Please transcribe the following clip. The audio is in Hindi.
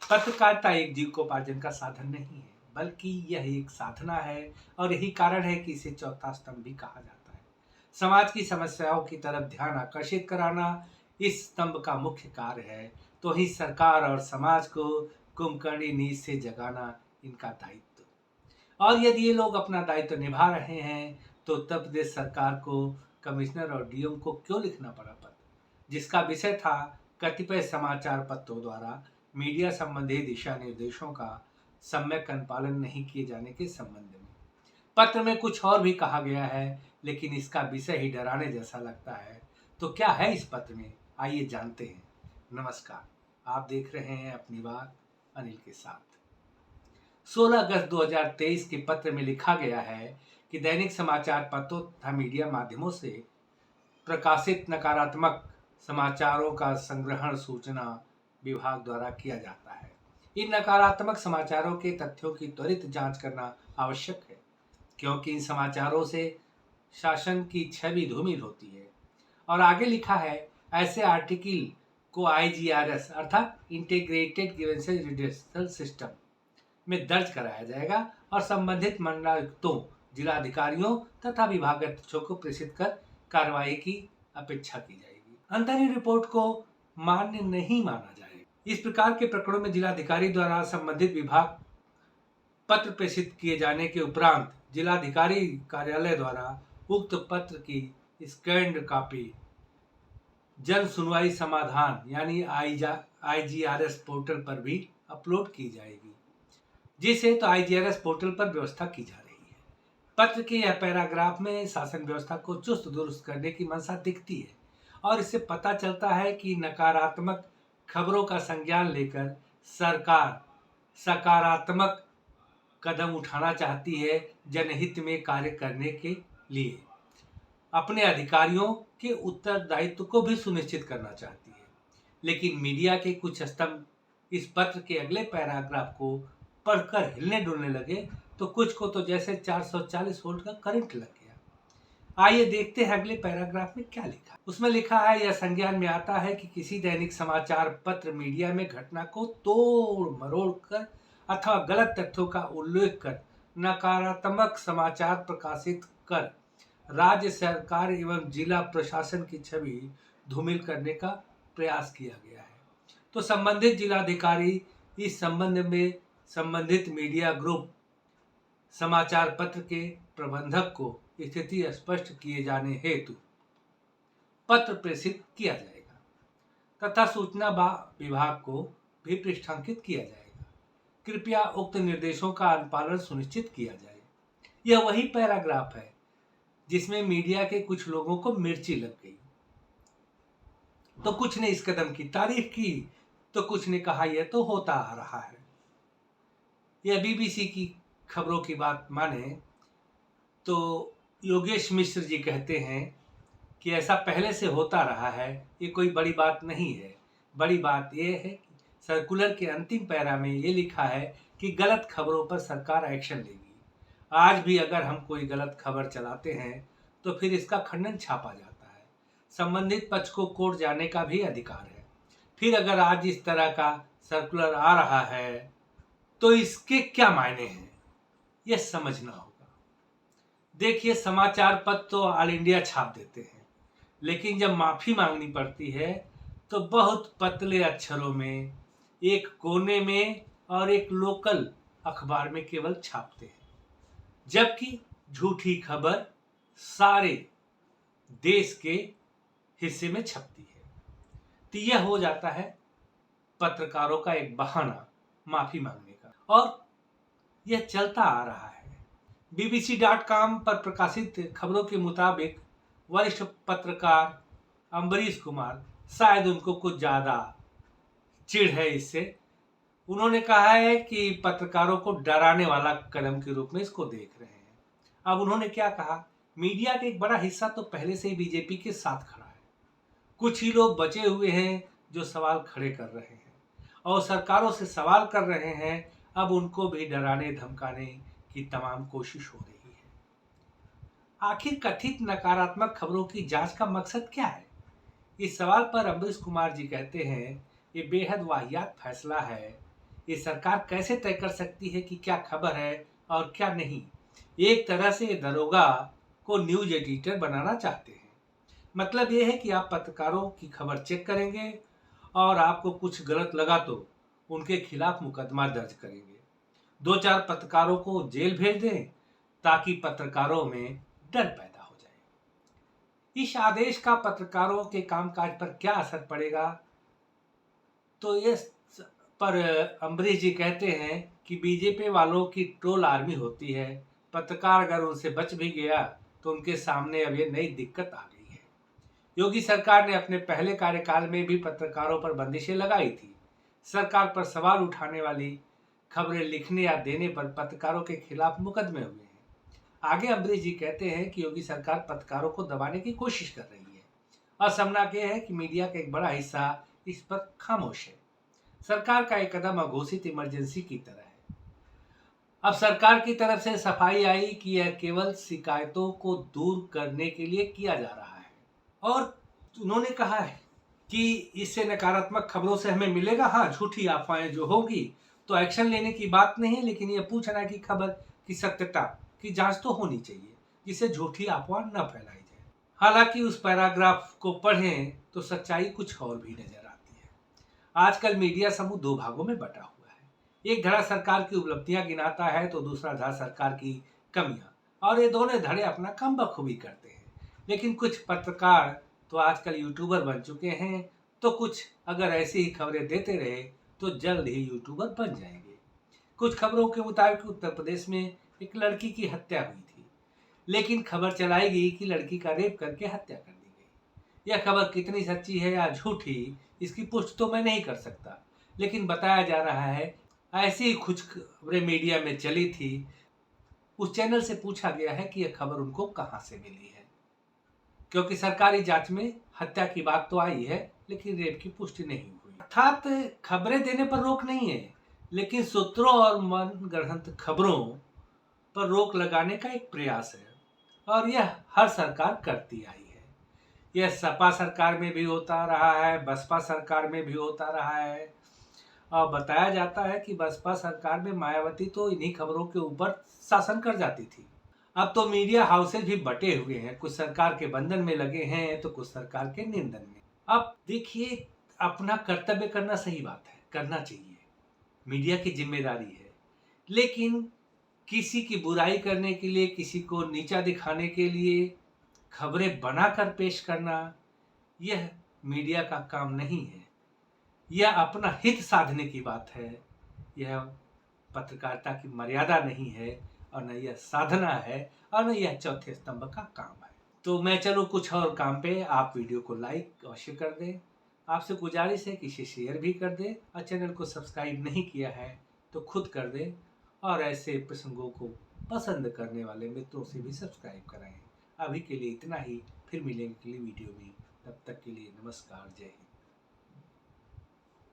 पत्रकारिता एक जीविकोपार्जन का साधन नहीं है, बल्कि यह एक साधना है और यही कारण है कि इसे चौथा स्तंभ भी कहा जाता है। समाज की समस्याओं की तरफ ध्यान आकर्षित कराना इस स्तंभ का मुख्य कार्य है, तो ही सरकार और समाज को कुंभकर्णी नींद से जगाना इनका दायित्व। और यदि ये लोग अपना दायित्व निभा रहे हैं, तो उत्तर प्रदेश सरकार को कमिश्नर और डीएम को क्यों लिखना पड़ा पत्र, जिसका विषय था कतिपय समाचार पत्रों द्वारा मीडिया संबंधी दिशा निर्देशों का सम्यक अनुपालन नहीं किए जाने के संबंध में। पत्र में कुछ और भी कहा गया है, लेकिन इसका विषय ही डराने जैसा लगता है। तो क्या है इस पत्र में, आइए जानते हैं। नमस्कार, आप देख रहे हैं अपनी बात अनिल के साथ। 16 अगस्त 2023 के पत्र में लिखा गया है कि दैनिक समाचार पत्रों तथा मीडिया माध्यमों से प्रकाशित नकारात्मक समाचारों का संग्रहण सूचना विभाग द्वारा किया जाता है। इन नकारात्मक समाचारों के तथ्यों की त्वरित जांच करना आवश्यक है, क्योंकि इन समाचारों से शासन की छवि धूमिल होती है। और आगे लिखा है, ऐसे आर्टिकल को IGRS अर्थात इंटीग्रेटेड ग्रीवेंसेस रिड्रेसल सिस्टम में दर्ज कराया जाएगा और संबंधित मंडलायुक्तों, जिलाधिकारियों तथा विभागाध्यक्षों को प्रेषित कर कार्रवाई की अपेक्षा की जाएगी। अंतरिम रिपोर्ट को मान्य नहीं माना जाएगा। इस प्रकार के प्रकरणों में जिलाधिकारी द्वारा संबंधित विभाग पत्र प्रेषित किए जाने के उपरांत जिलाधिकारी कार्यालय द्वारा उक्त पत्र की स्कैन्ड कॉपी जन सुनवाई समाधान यानी IGRS पोर्टल पर भी अपलोड की जाएगी, जिसे तो IGRS पोर्टल पर व्यवस्था की जा रही है। पत्र के यह पैराग्राफ में शासन व्यवस्था को चुस्त दुरुस्त करने की मंशा दिखती है और इससे पता चलता है कि नकारात्मक खबरों का संज्ञान लेकर सरकार सकारात्मक कदम उठाना चाहती है, जनहित में कार्य करने के लिए अपने अधिकारियों के उत्तरदायित्व को भी सुनिश्चित करना चाहती है। लेकिन मीडिया के कुछ स्तंभ इस पत्र के अगले पैराग्राफ को पढ़कर हिलने डुलने लगे तो कुछ को तो जैसे 440 वोल्ट का करंट लग गया। आइए देखते हैं अगले पैराग्राफ में क्या लिखा है। उसमें लिखा है, यह संज्ञान में आता है कि किसी दैनिक समाचार पत्र मीडिया में घटना को तोड़ मरोड़ कर अथवा गलत तथ्यों का उल्लेख कर नकारात्मक समाचार प्रकाशित कर राज्य सरकार एवं जिला प्रशासन की छवि धूमिल करने का प्रयास किया गया है, तो संबंधित जिलाधिकारी इस संबंध में संबंधित मीडिया ग्रुप समाचार पत्र के प्रबंधक को स्थिति स्पष्ट किए जाने हेतु पत्र प्रेषित किया जाएगा तथा सूचना विभाग को भी पृष्ठांकित किया जाएगा। कृपया उक्त निर्देशों का अनुपालन सुनिश्चित किया जाए। यह वही पैराग्राफ है जिसमें मीडिया के कुछ लोगों को मिर्ची लग गई, तो कुछ ने इस कदम की तारीफ की तो कुछ ने कहा यह तो होता आ रहा है। यह BBC की खबरों की बात माने तो योगेश मिश्र जी कहते हैं कि ऐसा पहले से होता रहा है, ये कोई बड़ी बात नहीं है। बड़ी बात यह है कि सर्कुलर के अंतिम पैरा में ये लिखा है कि गलत खबरों पर सरकार एक्शन लेगी। आज भी अगर हम कोई गलत खबर चलाते हैं तो फिर इसका खंडन छापा जाता है। संबंधित पक्ष को कोर्ट जाने का भी अधिकार है। फिर अगर आज इस तरह का सर्कुलर आ रहा है तो इसके क्या मायने हैं, यह समझना होगा। देखिए, समाचार पत्र तो ऑल इंडिया छाप देते हैं, लेकिन जब माफी मांगनी पड़ती है तो बहुत पतले अक्षरों में एक कोने में और एक लोकल अखबार में केवल छापते हैं, जबकि झूठी खबर सारे देश के हिस्से में छपती है। तो यह हो जाता है पत्रकारों का एक बहाना माफी मांगने का, और यह चलता आ रहा है। BBC.com पर प्रकाशित खबरों के मुताबिक वरिष्ठ पत्रकार अम्बरीश कुमार, शायद उनको कुछ ज्यादा चिढ़ है इससे, उन्होंने कहा है कि पत्रकारों को डराने वाला कदम के रूप में इसको देख रहे हैं। अब उन्होंने क्या कहा, मीडिया का एक बड़ा हिस्सा तो पहले से ही बीजेपी के साथ खड़ा है। कुछ ही लोग बचे हुए हैं जो सवाल खड़े कर रहे हैं और सरकारों से सवाल कर रहे हैं। अब उनको भी डराने धमकाने की तमाम कोशिश हो रही है। आखिर कथित नकारात्मक खबरों की जांच का मकसद क्या है? इस सवाल पर अम्बरीश कुमार जी कहते हैं, ये बेहद वाहियात फैसला है। ये सरकार कैसे तय कर सकती है कि क्या खबर है और क्या नहीं? एक तरह से दरोगा को न्यूज एडिटर बनाना चाहते हैं। मतलब ये है कि आप पत्रकारों की खबर चेक करेंगे और आपको कुछ गलत लगा तो उनके खिलाफ मुकदमा दर्ज करेंगे। 2-4 पत्रकारों को जेल भेज दें ताकि पत्रकारों में डर पैदा हो जाए। इस आदेश का पत्रकारों के कामकाज पर क्या असर पड़ेगा? तो इस पर अम्बरीश जी कहते हैं कि बीजेपी वालों की ट्रोल आर्मी होती है। पत्रकार अगर उनसे बच भी गया तो उनके सामने अब ये नई दिक्कत आ गई है। योगी सरकार ने अपने पहले कार्यकाल में भी पत्रकारों पर बंदिशें लगाई थी। सरकार पर सवाल उठाने वाली खबरें लिखने या देने पर पत्रकारों के खिलाफ मुकदमे हुए हैं। आगे अम्बरीश जी कहते हैं कि योगी सरकार पत्रकारों को दबाने की कोशिश कर रही है और समझना यह है कि मीडिया का एक बड़ा हिस्सा इस पर खामोश है। सरकार का एक कदम अघोषित इमरजेंसी की तरह है। अब सरकार की तरफ से सफाई आई कि यह केवल शिकायतों को दूर करने के लिए किया जा रहा है और उन्होंने कहा है कि इससे नकारात्मक खबरों से हमें मिलेगा, हाँ झूठी अफवाहें जो होगी तो एक्शन लेने की बात नहीं है, लेकिन यह पूछना है कि खबर की सत्यता की जांच तो होनी चाहिए जिससे झूठी अफवाह न फैलाई जाए। हालांकि उस पैराग्राफ को पढ़ें तो सच्चाई कुछ और भी नजर आती है। आजकल मीडिया समूह दो भागों में बटा हुआ है। एक धड़ा सरकार की उपलब्धियां गिनाता है तो दूसरा धड़ा सरकार की कमियां, और ये दोनों धड़े अपना काम बखूबी करते हैं। लेकिन कुछ पत्रकार तो आजकल यूट्यूबर बन चुके हैं, तो कुछ अगर ऐसी ही खबरें देते रहे तो जल्द ही यूट्यूबर बन जाएंगे। कुछ खबरों के मुताबिक उत्तर प्रदेश में एक लड़की की हत्या हुई थी, लेकिन खबर चलाई गई कि लड़की का रेप करके हत्या कर दी गई। यह खबर कितनी सच्ची है या झूठी इसकी पुष्टि तो मैं नहीं कर सकता, लेकिन बताया जा रहा है ऐसी ही कुछ खबरें मीडिया में चली थी। उस चैनल से पूछा गया है कि यह खबर उनको कहां से मिली है, क्योंकि सरकारी जांच में हत्या की बात तो आई है लेकिन रेप की पुष्टि नहीं हुई। अर्थात खबरें देने पर रोक नहीं है, लेकिन सूत्रों और मनगढ़ंत खबरों पर रोक लगाने का एक प्रयास है और यह हर सरकार करती आई है। यह सपा सरकार में भी होता रहा है, बसपा सरकार में भी होता रहा है। और बताया जाता है कि बसपा सरकार में मायावती तो इन्हीं खबरों के ऊपर शासन कर जाती थी। अब तो मीडिया हाउसेज भी बटे हुए हैं, कुछ सरकार के बंधन में लगे हैं तो कुछ सरकार के निंदन में। अब देखिए, अपना कर्तव्य करना सही बात है, करना चाहिए, मीडिया की जिम्मेदारी है, लेकिन किसी की बुराई करने के लिए, किसी को नीचा दिखाने के लिए खबरें बनाकर पेश करना यह मीडिया का काम नहीं है। यह अपना हित साधने की बात है। यह पत्रकारिता की मर्यादा नहीं है और न यह साधना है और न यह चौथे स्तंभ का काम है। तो मैं चलूँ कुछ और काम पे। आप वीडियो को लाइक अवश्य कर दें। आपसे गुजारिश है कि इसे शेयर भी कर दें और चैनल को सब्सक्राइब नहीं किया है तो खुद कर दें और ऐसे प्रसंगों को पसंद करने वाले मित्रों से भी सब्सक्राइब कराएं। अभी के लिए इतना ही, फिर मिलेंगे अगली वीडियो में। तब तक के लिए नमस्कार, जय हिंद।